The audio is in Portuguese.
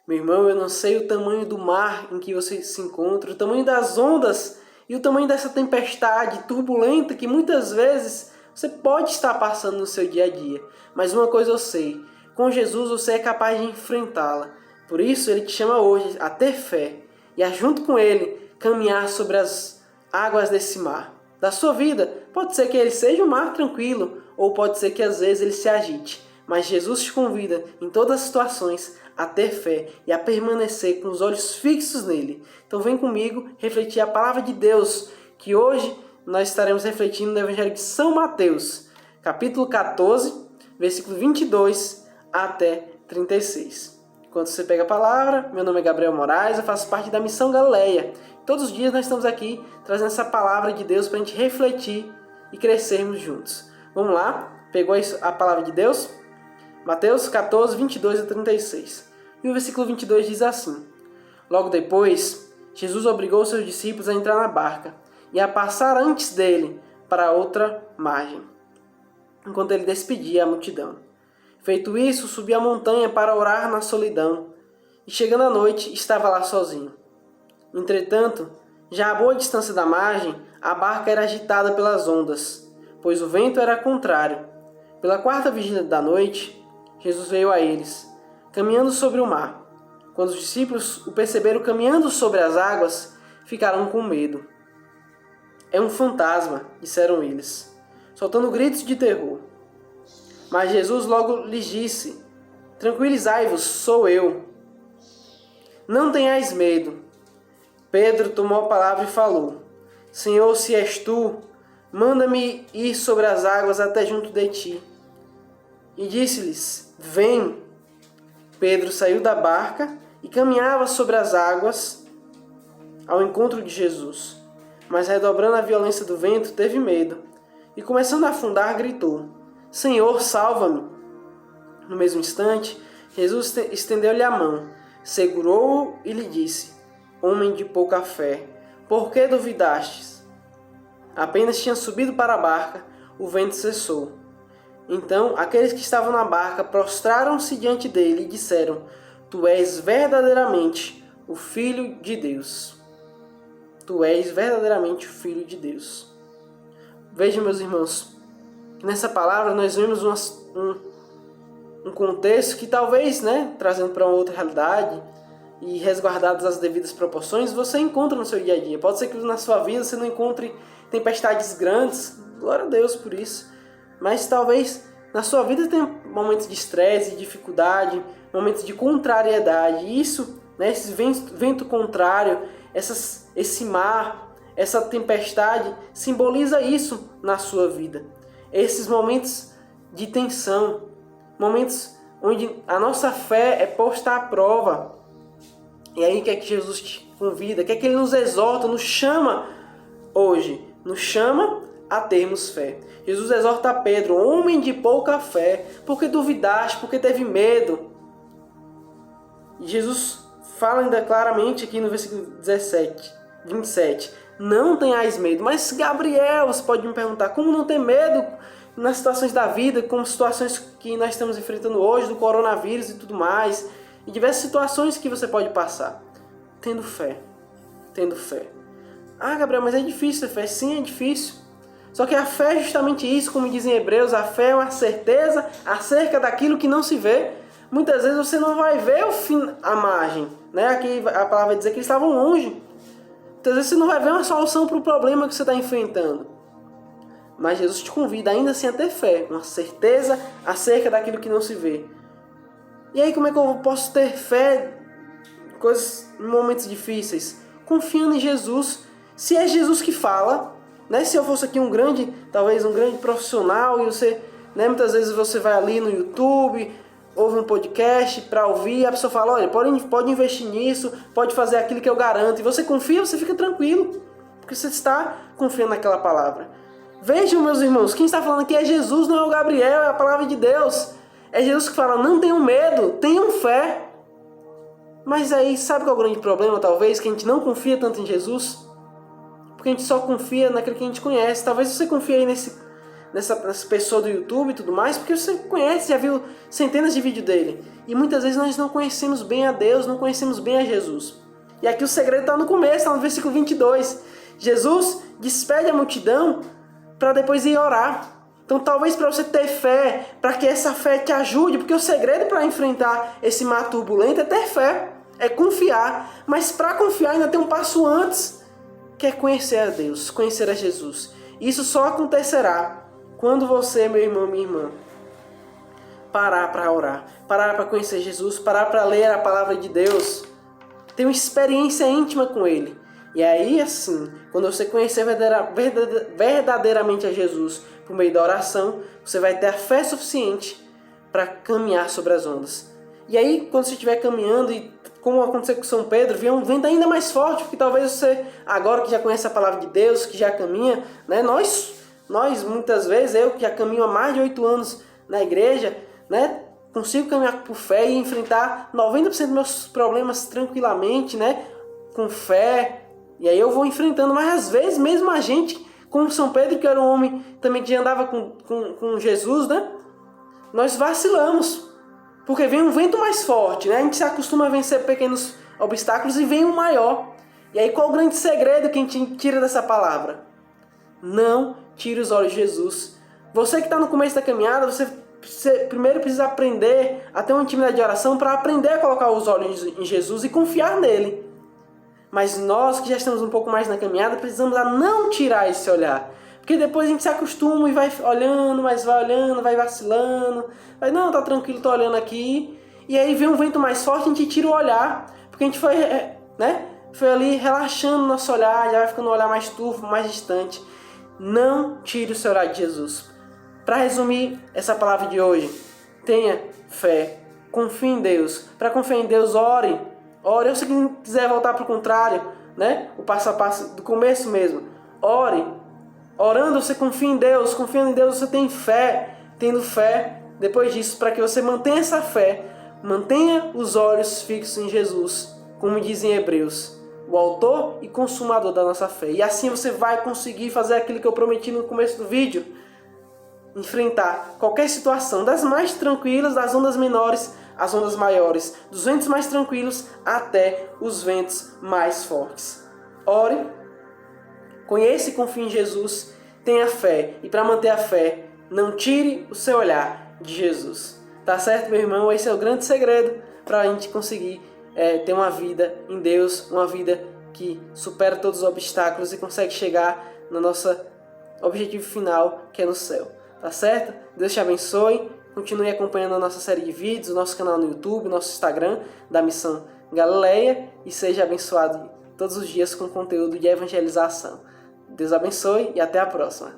Meu irmão, eu não sei o tamanho do mar em que você se encontra, o tamanho das ondas e o tamanho dessa tempestade turbulenta que muitas vezes você pode estar passando no seu dia a dia. Mas uma coisa eu sei, com Jesus você é capaz de enfrentá-la. Por isso Ele te chama hoje a ter fé e a junto com Ele caminhar sobre as águas desse mar. Da sua vida, pode ser que ele seja um mar tranquilo ou pode ser que às vezes ele se agite. Mas Jesus te convida em todas as situações a ter fé e a permanecer com os olhos fixos nele. Então vem comigo refletir a palavra de Deus, que hoje nós estaremos refletindo no Evangelho de São Mateus, capítulo 14, versículo 22 até 36. Enquanto você pega a palavra, meu nome é Gabriel Moraes, eu faço parte da Missão Galileia. Todos os dias nós estamos aqui trazendo essa palavra de Deus para a gente refletir e crescermos juntos. Vamos lá? Pegou a palavra de Deus? Mateus 14, 22 a 36. E o versículo 22 diz assim: Logo depois, Jesus obrigou seus discípulos a entrar na barca e a passar antes dele para a outra margem, enquanto ele despedia a multidão. Feito isso, subiu a montanha para orar na solidão, e chegando à noite, estava lá sozinho. Entretanto, já a boa distância da margem, a barca era agitada pelas ondas, pois o vento era contrário. Pela quarta vigília da noite, Jesus veio a eles, caminhando sobre o mar. Quando os discípulos o perceberam caminhando sobre as águas, ficaram com medo. É um fantasma, disseram eles, soltando gritos de terror. Mas Jesus logo lhes disse: Tranquilizai-vos, sou eu. Não tenhais medo. Pedro tomou a palavra e falou: Senhor, se és tu, manda-me ir sobre as águas até junto de ti. E disse-lhes: Vem. Pedro saiu da barca e caminhava sobre as águas ao encontro de Jesus. Mas, redobrando a violência do vento, teve medo e, começando a afundar, gritou: Senhor, salva-me! No mesmo instante, Jesus estendeu-lhe a mão, segurou-o e lhe disse: Homem de pouca fé, por que duvidastes? Apenas tinha subido para a barca, o vento cessou. Então aqueles que estavam na barca prostraram-se diante dele e disseram: Tu és verdadeiramente o Filho de Deus. Tu és verdadeiramente o Filho de Deus. Vejam, meus irmãos, nessa palavra nós vemos um contexto que talvez, trazendo para uma outra realidade e resguardadas as devidas proporções, você encontra no seu dia a dia. Pode ser que na sua vida você não encontre tempestades grandes, glória a Deus por isso, mas talvez na sua vida tenha momentos de estresse, de dificuldade, momentos de contrariedade. E isso, esse vento contrário, esse mar, essa tempestade, simboliza isso na sua vida. Esses momentos de tensão, momentos onde a nossa fé é posta à prova. E aí que Jesus te convida, que Ele nos exorta, nos chama hoje, nos chama a termos fé. Jesus exorta a Pedro: homem de pouca fé, porque duvidaste, porque teve medo. E Jesus fala ainda claramente aqui no versículo 27, não tenhais medo. Mas Gabriel, você pode me perguntar, como não ter medo nas situações da vida, como situações que nós estamos enfrentando hoje, do coronavírus e tudo mais, e diversas situações que você pode passar? Tendo fé. Ah, Gabriel, mas é difícil ter fé. Sim, é difícil. Só que a fé é justamente isso, como dizem Hebreus, a fé é uma certeza acerca daquilo que não se vê. Muitas vezes você não vai ver o fim, a margem. Aqui a palavra vai dizer que eles estavam longe. Muitas vezes você não vai ver uma solução para o problema que você está enfrentando. Mas Jesus te convida ainda assim a ter fé, uma certeza acerca daquilo que não se vê. E aí como é que eu posso ter fé em momentos difíceis? Confiando em Jesus. Se é Jesus que fala, se eu fosse aqui talvez um grande profissional, e você, muitas vezes você vai ali no YouTube, ouve um podcast para ouvir, e a pessoa fala: olha, pode investir nisso, pode fazer aquilo que eu garanto, e você confia, você fica tranquilo, porque você está confiando naquela palavra. Vejam, meus irmãos, quem está falando aqui é Jesus, não é o Gabriel, é a palavra de Deus. É Jesus que fala: não tenham medo, tenham fé. Mas aí, sabe qual é o grande problema, talvez? Que a gente não confia tanto em Jesus? Porque a gente só confia naquilo que a gente conhece. Talvez você confie aí nessa pessoa do YouTube e tudo mais, porque você conhece, já viu centenas de vídeos dele. E muitas vezes nós não conhecemos bem a Deus, não conhecemos bem a Jesus. E aqui o segredo está no começo, está no versículo 22. Jesus despede a multidão para depois ir orar. Então talvez para você ter fé, para que essa fé te ajude, porque o segredo para enfrentar esse mar turbulento é ter fé, é confiar. Mas para confiar ainda tem um passo antes, que é conhecer a Deus, conhecer a Jesus. Isso só acontecerá quando você, meu irmão, minha irmã, parar para orar, parar para conhecer Jesus, parar para ler a palavra de Deus, ter uma experiência íntima com Ele. E aí, assim, quando você conhecer verdadeiramente a Jesus por meio da oração, você vai ter a fé suficiente para caminhar sobre as ondas. E aí, quando você estiver caminhando, e como aconteceu com São Pedro, vier um vento ainda mais forte, porque talvez você, agora que já conhece a palavra de Deus, que já caminha, né, nós muitas vezes, eu que já caminho há mais de 8 anos na igreja, né, consigo caminhar por fé e enfrentar 90% dos meus problemas tranquilamente, né, com fé. E aí eu vou enfrentando, mas às vezes mesmo a gente, como São Pedro, que era um homem também que andava com Jesus, né, nós vacilamos, porque vem um vento mais forte, né, a gente se acostuma a vencer pequenos obstáculos e vem um maior. E aí qual o grande segredo que a gente tira dessa palavra? Não tire os olhos de Jesus. Você que está no começo da caminhada, você primeiro precisa aprender a ter uma intimidade de oração para aprender a colocar os olhos em Jesus e confiar nele. Mas nós que já estamos um pouco mais na caminhada, precisamos a não tirar esse olhar. Porque depois a gente se acostuma e vai olhando, mas vai olhando, vai vacilando. Vai, não, tá tranquilo, tô olhando aqui. E aí vem um vento mais forte, a gente tira o olhar. Porque a gente foi, né, foi ali relaxando o nosso olhar, já vai ficando um olhar mais turvo, mais distante. Não tire o seu olhar de Jesus. Para resumir essa palavra de hoje, tenha fé, confie em Deus. Para confiar em Deus, ore. Ore, ou se quiser voltar para o contrário, né? O passo a passo do começo mesmo. Ore. Orando, você confia em Deus. Confiando em Deus, você tem fé. Tendo fé, depois disso, para que você mantenha essa fé, mantenha os olhos fixos em Jesus, como dizem Hebreus, o autor e consumador da nossa fé. E assim você vai conseguir fazer aquilo que eu prometi no começo do vídeo. Enfrentar qualquer situação, das mais tranquilas, das ondas menores às ondas maiores, dos ventos mais tranquilos até os ventos mais fortes. Ore, conheça e confie em Jesus, tenha fé, e para manter a fé, não tire o seu olhar de Jesus. Tá certo, meu irmão? Esse é o grande segredo para a gente conseguir ter uma vida em Deus, uma vida que supera todos os obstáculos e consegue chegar no nosso objetivo final, que é no céu. Tá certo? Deus te abençoe. Continue acompanhando a nossa série de vídeos, o nosso canal no YouTube, nosso Instagram da Missão Galileia, e seja abençoado todos os dias com conteúdo de evangelização. Deus abençoe e até a próxima.